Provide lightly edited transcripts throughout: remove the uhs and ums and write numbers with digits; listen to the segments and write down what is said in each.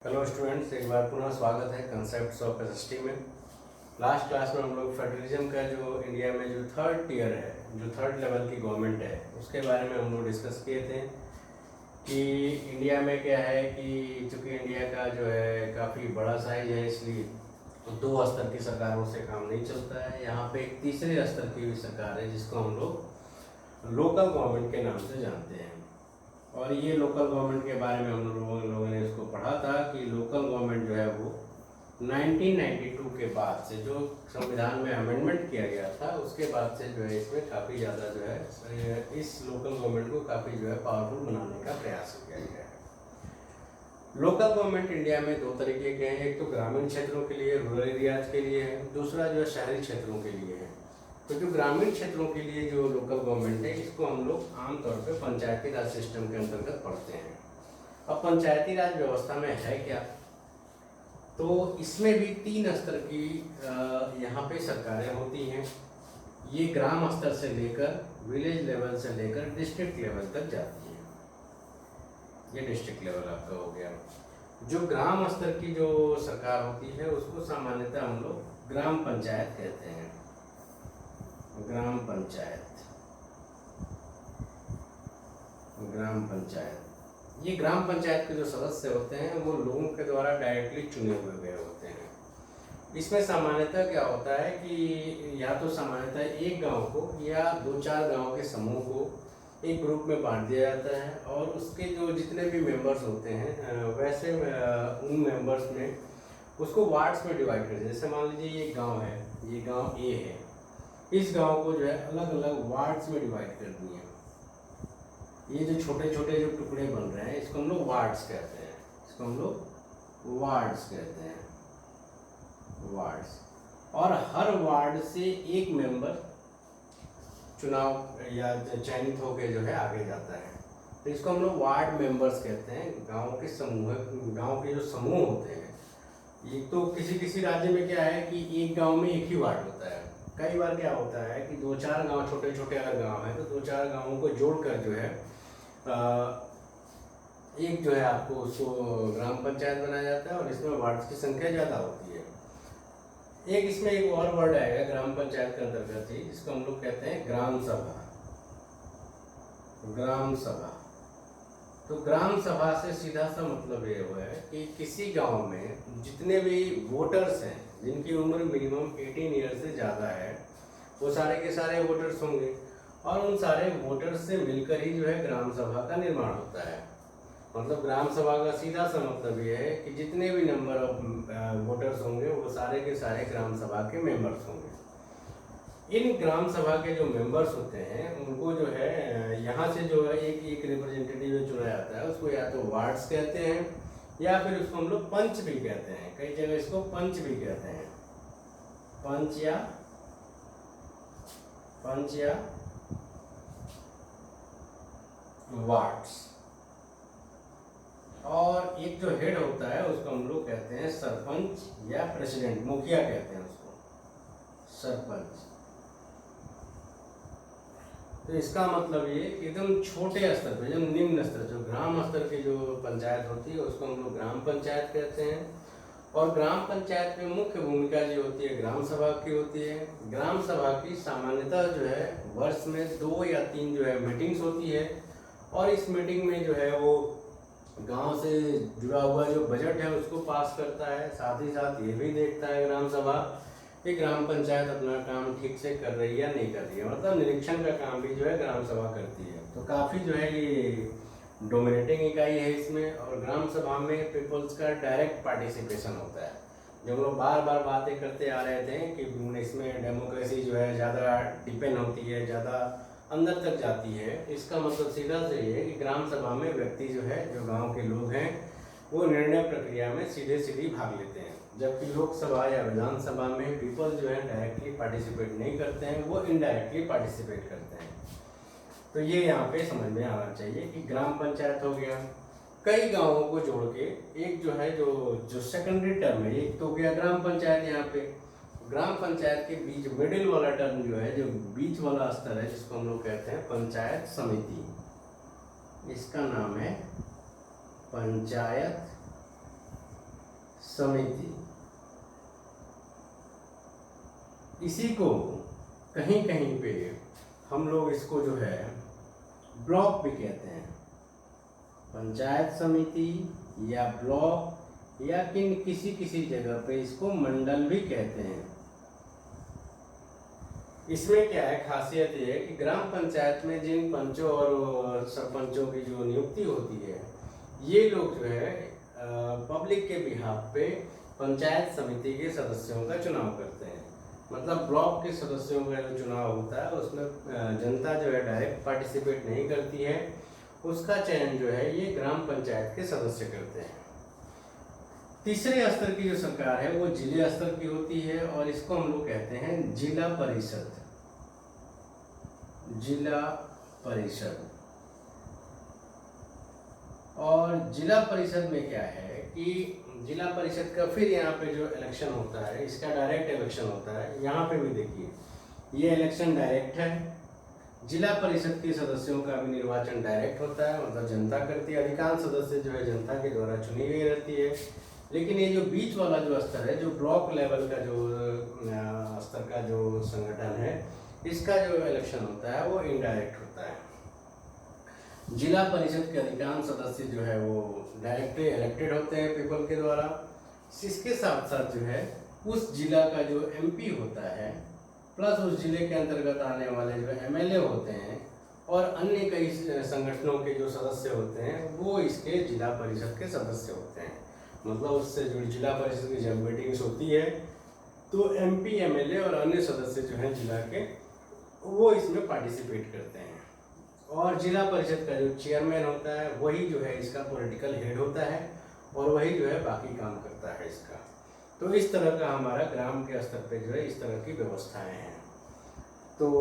Hello students, एक बार पुनः स्वागत है कंसेप्ट्स ऑफ एसएसटी में। लास्ट क्लास में हम लोग फेडरलिज्म का जो इंडिया में जो थर्ड टियर है, जो थर्ड लेवल की गवर्नमेंट है, उसके बारे में हम लोग डिस्कस किए थे कि इंडिया में क्या है कि चूँकि इंडिया का जो है काफ़ी बड़ा साइज है, इसलिए दो स्तर की सरकारों से काम नहीं चलता है। यहाँ पे एक तीसरे स्तर की भी सरकार है जिसको हम लोग लोकल गवर्नमेंट के नाम से जानते हैं। और ये लोकल गवर्नमेंट के बारे में हम लोगों ने इसको पढ़ा था कि लोकल गवर्नमेंट जो है वो 1992 के बाद से, जो संविधान में अमेंडमेंट किया गया था, उसके बाद से जो है इसमें काफ़ी ज़्यादा जो है इस लोकल गवर्नमेंट को काफ़ी जो है पावरफुल बनाने का प्रयास किया गया है। लोकल गवर्नमेंट इंडिया में दो तरीके के हैं, एक तो ग्रामीण क्षेत्रों के लिए, रूरल एरियाज के लिए है, दूसरा जो है शहरी क्षेत्रों के लिए है। तो जो ग्रामीण क्षेत्रों के लिए जो लोकल गवर्नमेंट है, इसको हम लोग आमतौर पे पंचायती राज सिस्टम के अंतर्गत पढ़ते हैं। अब पंचायती राज व्यवस्था में है क्या, तो इसमें भी तीन स्तर की यहाँ पे सरकारें होती हैं। ये ग्राम स्तर से लेकर, विलेज लेवल से लेकर डिस्ट्रिक्ट लेवल तक जाती है। ये डिस्ट्रिक्ट लेवल आपका हो गया। जो ग्राम स्तर की जो सरकार होती है उसको सामान्यतः हम लोग ग्राम पंचायत कहते हैं। ग्राम पंचायत, ग्राम पंचायत, ये ग्राम पंचायत के जो सदस्य होते हैं वो लोगों के द्वारा डायरेक्टली चुने हुए गए होते हैं। इसमें सामान्यतः क्या होता है कि या तो सामान्यतः एक गांव को या दो चार गांव के समूह को एक ग्रुप में बांट दिया जाता है, और उसके जो जितने भी मेंबर्स होते हैं वैसे उन मेंबर्स में उसको वार्ड्स में डिवाइड कर दिया। जैसे मान लीजिए ये गाँव है, ये गाँव ए है, इस गांव को जो है अलग अलग वार्ड्स में डिवाइड कर दिए। ये जो छोटे छोटे जो टुकड़े बन रहे हैं इसको हम लोग वार्ड्स कहते हैं, इसको हम लोग वार्ड्स कहते हैं, वार्ड्स। और हर वार्ड से एक मेंबर चुनाव या चयनित होकर जो है आगे जाता है, तो इसको हम लोग वार्ड मेंबर्स कहते हैं। गाँव के समूह, गाँव के जो समूह होते हैं, ये तो किसी किसी राज्य में क्या है कि एक गाँव में एक ही वार्ड होता है। कई बार क्या होता है कि दो चार गांव, छोटे छोटे अगर गांव है तो दो चार गांवों को जोड़कर जो है एक जो है आपको उसको ग्राम पंचायत बनाया जाता है, और इसमें वार्ड्स की संख्या ज़्यादा होती है। एक इसमें एक और वर्ड आएगा ग्राम पंचायत के अंतर्गत ही, जिसको हम लोग कहते हैं ग्राम सभा। ग्राम सभा, तो ग्राम सभा से सीधा सा मतलब ये हुआ है कि किसी गांव में जितने भी वोटर्स हैं जिनकी उम्र मिनिमम 18 ईयर से ज़्यादा है, वो सारे के सारे वोटर्स होंगे, और उन सारे वोटर्स से मिलकर ही जो है ग्राम सभा का निर्माण होता है। मतलब ग्राम सभा का सीधा सा मतलब ये है कि जितने भी नंबर ऑफ वोटर्स होंगे वो सारे के सारे ग्राम सभा के मेंबर्स होंगे। इन ग्राम सभा के जो मेंबर्स होते हैं उनको जो है यहाँ से जो है एक एक रिप्रेजेंटेटिव चुना जाता है, उसको या तो वार्ड्स कहते हैं या फिर उसको हम लोग पंच भी कहते हैं। कई जगह इसको पंच भी कहते हैं, पंच या वार्ड्स। और एक जो हेड होता है उसको हम लोग कहते हैं सरपंच या प्रेसिडेंट, मुखिया कहते हैं उसको, सरपंच। तो इसका मतलब ये कि एकदम छोटे स्तर पे, जो निम्न स्तर, जो ग्राम स्तर की जो पंचायत होती है उसको हम लोग ग्राम पंचायत कहते हैं। और ग्राम पंचायत में मुख्य भूमिका जो होती है ग्राम सभा की होती है। ग्राम सभा की सामान्यतः जो है वर्ष में 2 या 3 जो है मीटिंग्स होती है, और इस मीटिंग में जो है वो गांव से जुड़ा हुआ जो बजट है उसको पास करता है। साथ ही साथ ये भी देखता है ग्राम सभा कि ग्राम पंचायत अपना काम ठीक से कर रही है या नहीं कर रही है, मतलब निरीक्षण का काम भी जो है ग्राम सभा करती है। तो काफ़ी जो है ये डोमिनेटिंग इकाई है इसमें। और ग्राम सभा में पीपल्स का डायरेक्ट पार्टिसिपेशन होता है। जो हम लोग बार बार बातें करते आ रहे थे कि इसमें डेमोक्रेसी जो है ज़्यादा डिपेंड होती है, ज़्यादा अंदर तक जाती है, इसका मतलब सीधा से ये है कि ग्राम सभा में व्यक्ति जो है, जो गाँव के लोग हैं, वो निर्णय प्रक्रिया में सीधे भाग लेते हैं। जबकि लोकसभा या विधानसभा में पीपल जो है डायरेक्टली पार्टिसिपेट नहीं करते हैं, वो इनडायरेक्टली पार्टिसिपेट करते हैं। तो ये यहाँ पे समझ में आना चाहिए कि ग्राम पंचायत हो गया, कई गांवों को जोड़ के एक जो है जो सेकेंडरी टर्म है, एक तो हो गया ग्राम पंचायत। यहाँ पे ग्राम पंचायत के बीच मिडिल वाला टर्म जो है, जो बीच वाला स्तर है, जिसको हम लोग कहते हैं पंचायत समिति। इसका नाम है पंचायत समिति, इसी को कहीं कहीं पे हम लोग इसको जो है ब्लॉक भी कहते हैं। पंचायत समिति या ब्लॉक या किसी किसी जगह पे इसको मंडल भी कहते हैं। इसमें क्या है, खासियत ये है कि ग्राम पंचायत में जिन पंचों और सरपंचों की जो नियुक्ति होती है, ये लोग जो है पब्लिक के बिहाफ पे पंचायत समिति के सदस्यों का चुनाव करते हैं। मतलब ब्लॉक के सदस्यों का जो चुनाव होता है उसमें जनता जो है डायरेक्ट पार्टिसिपेट नहीं करती है, उसका चयन जो है ये ग्राम पंचायत के सदस्य करते हैं। तीसरे स्तर की जो सरकार है वो जिले स्तर की होती है और इसको हम लोग कहते हैं जिला परिषद। जिला परिषद। और जिला परिषद में क्या है कि जिला परिषद का फिर यहाँ पे जो इलेक्शन होता है, इसका डायरेक्ट इलेक्शन होता है। यहाँ पे भी देखिए ये इलेक्शन डायरेक्ट है। जिला परिषद के सदस्यों का भी निर्वाचन डायरेक्ट होता है, मतलब जनता करती है। अधिकांश सदस्य जो है जनता के द्वारा चुनी गई रहती है। लेकिन ये जो बीच वाला जो स्तर है, जो ब्लॉक लेवल का जो स्तर का जो संगठन है, इसका जो इलेक्शन होता है वो इनडायरेक्ट होता है। जिला परिषद के अधिकांश सदस्य जो है वो डायरेक्टली इलेक्टेड होते हैं पीपल के द्वारा। इसके साथ साथ जो है उस जिला का जो एमपी होता है प्लस उस जिले के अंतर्गत आने वाले जो एमएलए होते हैं और अन्य कई संगठनों के जो सदस्य होते हैं वो इसके जिला परिषद के सदस्य होते हैं। मतलब उससे जो जिला परिषद की जब मीटिंग्स होती है तो एमपी, एमएलए और अन्य सदस्य जो हैं जिला के, वो इसमें पार्टिसिपेट करते हैं। और जिला परिषद का जो चेयरमैन होता है वही जो है इसका पॉलिटिकल हेड होता है और वही जो है बाकी काम करता है इसका। तो इस तरह का हमारा ग्राम के स्तर पे जो है इस तरह की व्यवस्थाएं हैं। तो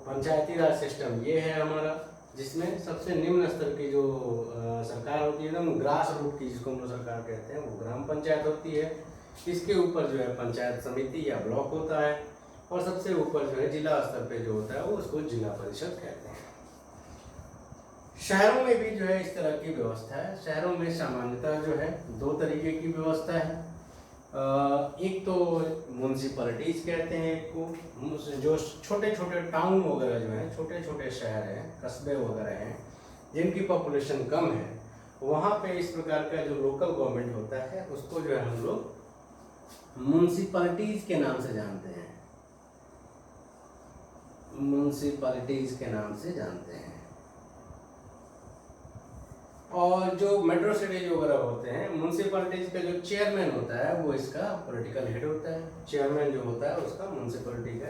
पंचायती राज सिस्टम ये है हमारा, जिसमें सबसे निम्न स्तर की जो सरकार होती है, एकदम ग्रास रूट की जिसको हम लोग सरकार कहते हैं, वो ग्राम पंचायत होती है। इसके ऊपर जो है पंचायत समिति या ब्लॉक होता है और सबसे ऊपर जो है जिला स्तर पे जो होता है वो उसको जिला परिषद कहते हैं। शहरों में भी जो है इस तरह की व्यवस्था है। शहरों में सामान्यतः जो है दो तरीके की व्यवस्था है। एक तो म्यूनसिपैलिटीज कहते हैं, एक को जो छोटे छोटे टाउन वगैरह जो हैं, छोटे छोटे शहर हैं, कस्बे वगैरह हैं, जिनकी पॉपुलेशन कम है, वहाँ पे इस प्रकार का जो लोकल गवर्नमेंट होता है उसको जो है हम लोग म्यूनसिपैलिटीज के नाम से जानते हैं। म्यूनसिपैलिटीज के नाम से जानते हैं। और जो मेट्रो सिटीज वगैरह होते हैं, म्यूनसिपैलिटीज का जो चेयरमैन होता है वो इसका पॉलिटिकल हेड होता है। चेयरमैन जो होता है उसका म्यूनसिपैलिटी का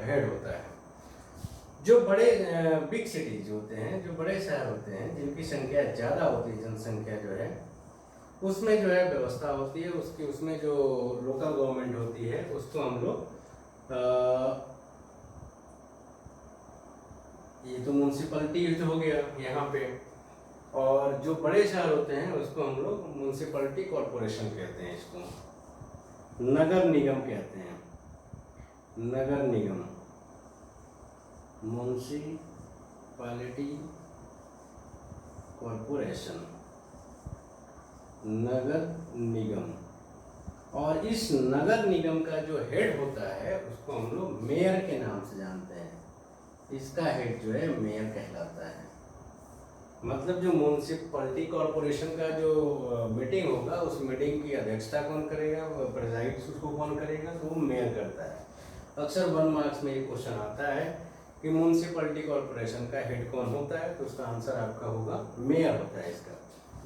हेड होता है। जो बड़े बिग सिटीज होते हैं, जो बड़े शहर होते हैं, जिनकी संख्या ज़्यादा होती है, जनसंख्या जो है, उसमें जो है व्यवस्था होती है उसकी, उसमें जो लोकल गवर्नमेंट होती है उसको हम लोग ये तो म्यूनसिपैलिटी हो गया यहाँ पे। और जो बड़े शहर होते हैं उसको हम लोग म्यूनसिपैलिटी कॉरपोरेशन कहते हैं, इसको नगर निगम कहते हैं। नगर निगम, म्यूनसिपैलिटी कॉरपोरेशन, नगर निगम। और इस नगर निगम का जो हेड होता है उसको हम लोग मेयर के नाम से जानते हैं। इसका हेड जो है मेयर कहलाता है। मतलब जो म्यूनसिपैलिटी कॉरपोरेशन का जो मीटिंग होगा उस मीटिंग की अध्यक्षता कौन करेगा, प्रेजाइड उसको कौन करेगा, तो वो मेयर करता है। अक्सर 1 मार्क्स में ये क्वेश्चन आता है कि म्यूनसिपैलिटी कॉरपोरेशन का हेड कौन होता है, तो उसका आंसर आपका होगा मेयर होता है इसका।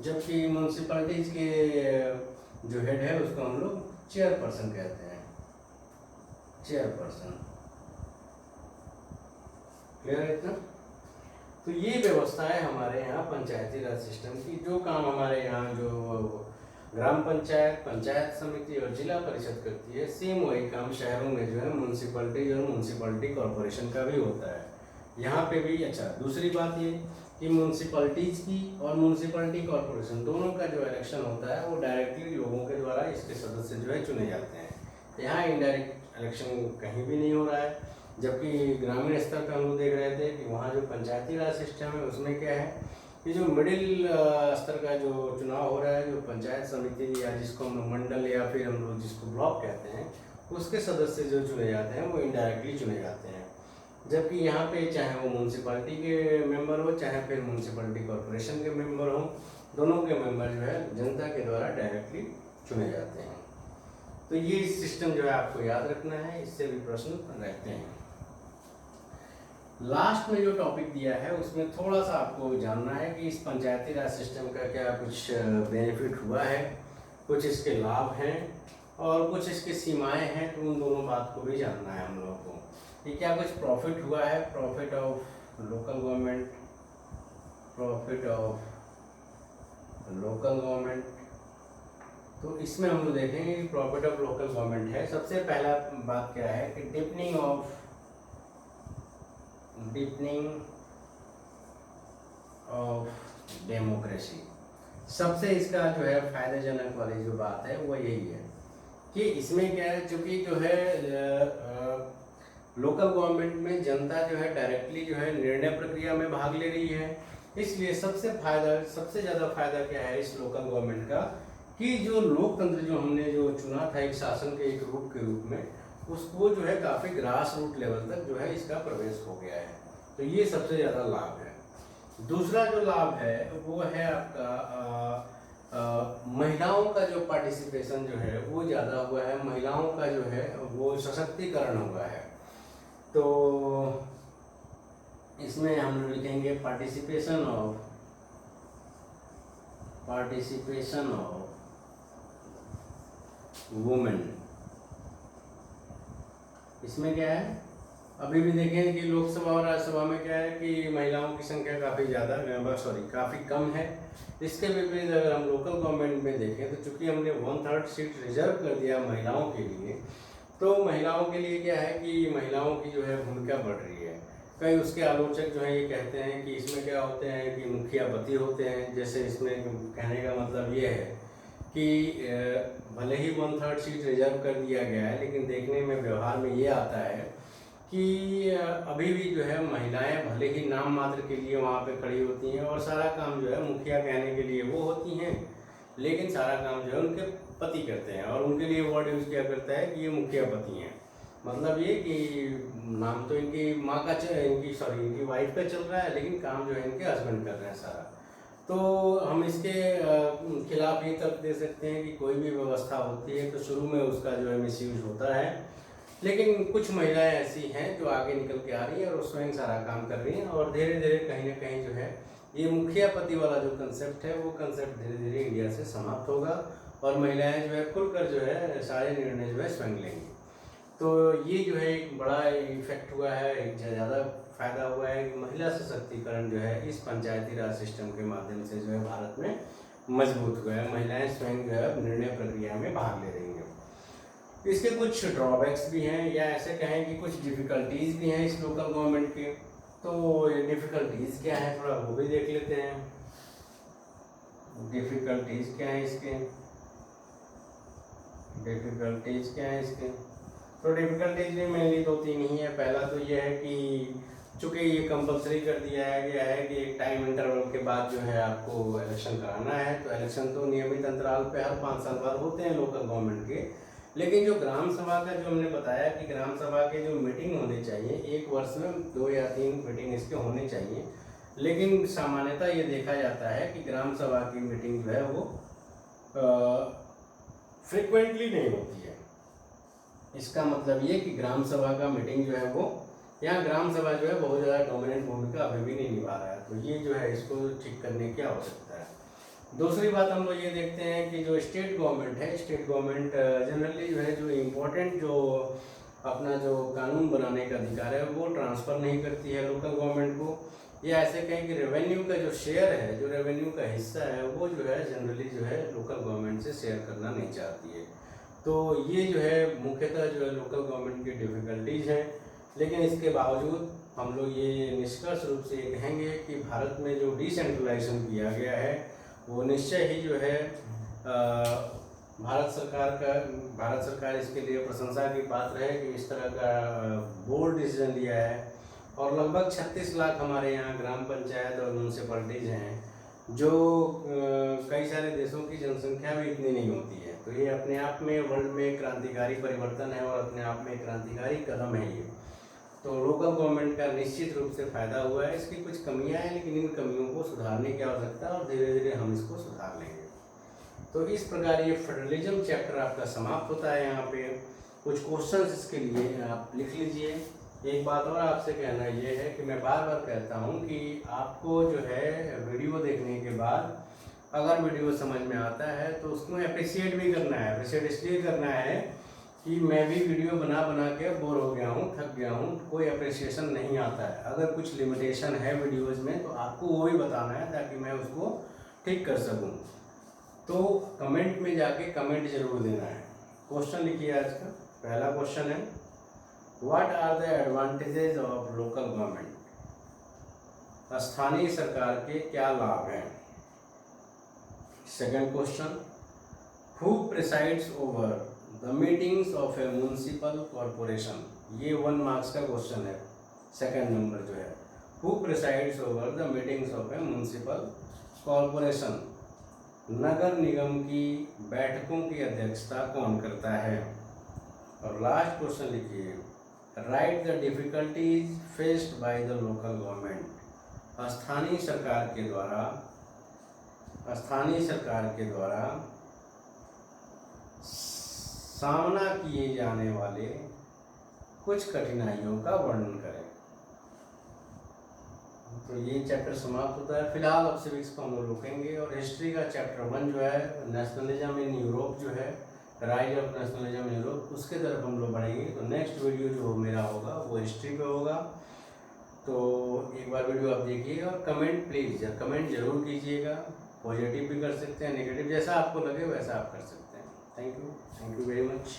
जबकि म्यूनसिपैलिटीज के जो हेड है उसको हम लोग चेयरपर्सन कहते हैं। चेयरपर्सन, क्लियर है इतना? तो ये व्यवस्था है हमारे यहाँ पंचायती राज सिस्टम की। जो काम हमारे यहाँ जो ग्राम पंचायत, पंचायत समिति और जिला परिषद करती है, सेम वही काम शहरों में जो है म्यूनसिपैलिटी और म्यूनसिपैलिटी कॉरपोरेशन का भी होता है। यहाँ पे भी अच्छा, दूसरी बात ये कि म्यूनसिपैलिटीज की और म्यूनसिपैलिटी कॉरपोरेशन दोनों का जो इलेक्शन होता है वो डायरेक्टली लोगों के द्वारा इसके सदस्य जो है चुने जाते हैं। यहाँ इनडायरेक्ट इलेक्शन कहीं भी नहीं हो रहा है। जबकि ग्रामीण स्तर पर हम लोग देख रहे थे कि वहाँ जो पंचायती राज सिस्टम है उसमें क्या है ये जो मिडिल स्तर का जो चुनाव हो रहा है, जो पंचायत समिति या जिसको हम लोग मंडल या फिर हम लोग जिसको ब्लॉक कहते हैं, उसके सदस्य जो चुने जाते हैं वो इनडायरेक्टली चुने जाते हैं। जबकि यहाँ पे चाहे वो म्यूनसिपालिटी के मेंबर हो, चाहे फिर म्यूनसिपालिटी कॉरपोरेशन के मेंबर हो, दोनों के मेंबर जो है जनता के द्वारा डायरेक्टली चुने जाते हैं। तो ये सिस्टम जो है आपको याद रखना है, इससे भी प्रश्न रहते हैं। लास्ट में जो टॉपिक दिया है उसमें थोड़ा सा आपको जानना है कि इस पंचायती राज सिस्टम का क्या कुछ बेनिफिट हुआ है, कुछ इसके लाभ हैं और कुछ इसकी सीमाएं हैं, तो उन दोनों बात को भी जानना है हम लोगों को कि क्या कुछ प्रॉफिट हुआ है, profit of local government, profit of local government. तो इसमें हम लोग देखेंगे कि प्रॉफिट ऑफ लोकल गवर्नमेंट है। सबसे पहला बात क्या है कि डीपनिंग ऑफ डेमोक्रेसी। सबसे इसका जो है फायदेजनक वाली जो बात है वो यही है कि इसमें क्या है, चूंकि जो है लोकल गवर्नमेंट में जनता जो है डायरेक्टली जो है निर्णय प्रक्रिया में भाग ले रही है, इसलिए सबसे ज़्यादा फायदा क्या है इस लोकल गवर्नमेंट का कि जो लोकतंत्र जो हमने जो चुना था एक शासन के एक रूप के रूप में, उसको जो है काफ़ी ग्रास रूट लेवल तक जो है इसका प्रवेश हो गया है। तो ये सबसे ज़्यादा लाभ है। दूसरा जो लाभ है वो है आपका महिलाओं का जो पार्टिसिपेशन जो है वो ज़्यादा हुआ है, महिलाओं का जो है वो सशक्तिकरण हुआ है। तो इसमें हम लोग लिखेंगे पार्टिसिपेशन ऑफ वुमेन। इसमें क्या है, अभी भी देखें कि लोकसभा और राज्यसभा में क्या है कि महिलाओं की संख्या काफ़ी कम है। इसके विपरीत अगर हम लोकल गवर्नमेंट में देखें तो चूंकि हमने 1/3 सीट रिजर्व कर दिया महिलाओं के लिए, तो महिलाओं के लिए क्या है कि महिलाओं की जो है भूमिका बढ़ रही है। कई उसके आलोचक जो है ये कहते हैं कि इसमें क्या होते हैं कि मुखिया पति होते हैं। जैसे इसमें कहने का मतलब ये है कि भले ही 1/3 सीट रिजर्व कर दिया गया है, लेकिन देखने में व्यवहार में ये आता है कि अभी भी जो है महिलाएं भले ही नाम मात्र के लिए वहाँ पे खड़ी होती हैं और सारा काम जो है मुखिया कहने के लिए वो होती हैं, लेकिन सारा काम जो है उनके पति करते हैं और उनके लिए वर्ड यूज़ किया करता है कि ये मुखिया पति हैं। मतलब ये कि नाम तो इनकी माँ का इनकी वाइफ का चल रहा है, लेकिन काम जो है इनके हस्बैंड कर रहे हैं सारा। तो हम इसके खिलाफ ये तर्क दे सकते हैं कि कोई भी व्यवस्था होती है तो शुरू में उसका जो है मिसयूज होता है, लेकिन कुछ महिलाएं ऐसी हैं जो आगे निकल के आ रही हैं और स्वयं सारा काम कर रही हैं और धीरे धीरे कहीं ना कहीं जो है ये मुखिया पति वाला जो कंसेप्ट है वो कंसेप्ट धीरे धीरे इंडिया से समाप्त होगा और महिलाएं जो है खुलकर जो है सारे निर्णय जो है स्वयं लेंगी। तो ये जो है एक बड़ा इफेक्ट हुआ है, एक ज़्यादा फायदा हुआ है कि महिला सशक्तिकरण जो है इस पंचायती राज सिस्टम के माध्यम से जो है भारत में मजबूत हुआ है। महिलाएं स्वयं जो है निर्णय प्रक्रिया में भाग ले रही हैं। इसके कुछ ड्रॉबैक्स भी हैं या ऐसे कहें कि कुछ डिफ़िकल्टीज़ भी हैं इस लोकल गवर्नमेंट के। तो ये डिफ़िकल्टीज़ क्या है थोड़ा वो भी देख लेते हैं। डिफ़िकल्टीज़ क्या है इसके, तो डिफ़िकल्टीज भी मेनली 2-3 ही है। पहला तो ये है कि चूँकि ये कंपलसरी कर दिया गया है कि एक टाइम इंटरवल के बाद जो है आपको इलेक्शन कराना है, तो इलेक्शन तो नियमित अंतराल पे हर 5 साल बाद होते हैं लोकल गवर्नमेंट के, लेकिन जो ग्राम सभा का जो हमने बताया कि ग्राम सभा के जो मीटिंग होने चाहिए एक वर्ष में 2 या 3 मीटिंग इसके होने चाहिए, लेकिन सामान्यतः ये देखा जाता है कि ग्राम सभा की मीटिंग जो है वो फ्रिक्वेंटली नहीं होती है। इसका मतलब ये कि ग्राम सभा का मीटिंग जो है वो यहाँ ग्राम सभा जो है बहुत ज़्यादा डोमिनेंट भूमिका अभी भी नहीं निभा रहा है, तो ये जो है इसको ठीक करने की आवश्यकता है। दूसरी बात हम लोग ये देखते हैं कि जो स्टेट गवर्नमेंट है, स्टेट गवर्नमेंट जनरली जो है जो इम्पोर्टेंट जो अपना जो कानून बनाने का अधिकार है वो ट्रांसफ़र नहीं करती है लोकल गवर्नमेंट को, या ऐसे कहें कि रेवेन्यू का जो शेयर है, जो रेवेन्यू का हिस्सा है वो जो है जनरली जो है लोकल गवर्नमेंट से शेयर करना नहीं चाहती है। तो ये जो है मुख्यतः जो है लोकल गवर्नमेंट की डिफ़िकल्टीज़ हैं। लेकिन इसके बावजूद हम लोग ये निष्कर्ष रूप से ये कहेंगे कि भारत में जो डिसेंट्रलाइजेशन किया गया है वो निश्चय ही जो है भारत सरकार इसके लिए प्रशंसा की पात्र है कि इस तरह का बोल्ड डिसीजन लिया है। और लगभग 36 लाख हमारे यहाँ ग्राम पंचायत और म्यूनसिपैलिटीज़ हैं जो कई सारे देशों की जनसंख्या भी इतनी नहीं होती है। तो ये अपने आप में वर्ल्ड में क्रांतिकारी परिवर्तन है और अपने आप में क्रांतिकारी कदम है ये। तो लोकल गवर्नमेंट का निश्चित रूप से फ़ायदा हुआ है। इसकी कुछ कमियां हैं, लेकिन इन कमियों को सुधारने की आवश्यकता है और धीरे धीरे हम इसको सुधार लेंगे। तो इस प्रकार ये फेडरलिज्म चैप्टर आपका समाप्त होता है। यहाँ पे कुछ क्वेश्चंस इसके लिए आप लिख लीजिए। एक बात और आपसे कहना ये है कि मैं बार बार कहता हूँ कि आपको जो है वीडियो देखने के बाद अगर वीडियो समझ में आता है तो उसको अप्रिशिएट भी करना है। अप्रिशिएट इसलिए करना है कि मैं भी वीडियो बना बना के बोर हो गया हूँ, थक गया हूँ, कोई अप्रिशिएशन नहीं आता है। अगर कुछ लिमिटेशन है वीडियोज़ में तो आपको वो भी बताना है ताकि मैं उसको ठीक कर सकूँ। तो कमेंट में जाके कमेंट जरूर देना है। क्वेश्चन लिखिए आज का। पहला क्वेश्चन है, what are the advantages of local government? स्थानीय सरकार के क्या लाभ हैं? Second question, who presides over the meetings of a municipal corporation? ये 1 मार्क्स का क्वेश्चन है। सेकंड नंबर जो है, who presides over the meetings of a municipal corporation? नगर निगम की बैठकों की अध्यक्षता कौन करता है? और लास्ट क्वेश्चन लिखिए, write the difficulties faced by the local government? स्थानीय सरकार के द्वारा सामना किए जाने वाले कुछ कठिनाइयों का वर्णन करें। तो ये चैप्टर समाप्त होता है। फिलहाल अब सिविक्स को हम लोग रोकेंगे और हिस्ट्री का चैप्टर 1 जो है नेशनलिज्म इन यूरोप जो है, rise of nationalism in Europe, उसके तरफ हम लोग बढ़ेंगे। तो नेक्स्ट वीडियो जो मेरा होगा वो हिस्ट्री पे होगा। तो एक बार वीडियो आप देखिए और कमेंट प्लीज़ कमेंट जरूर कीजिएगा। पॉजिटिव भी कर सकते हैं, नेगेटिव, जैसा आपको लगे वैसा आप कर सकते हैं। Thank you very much.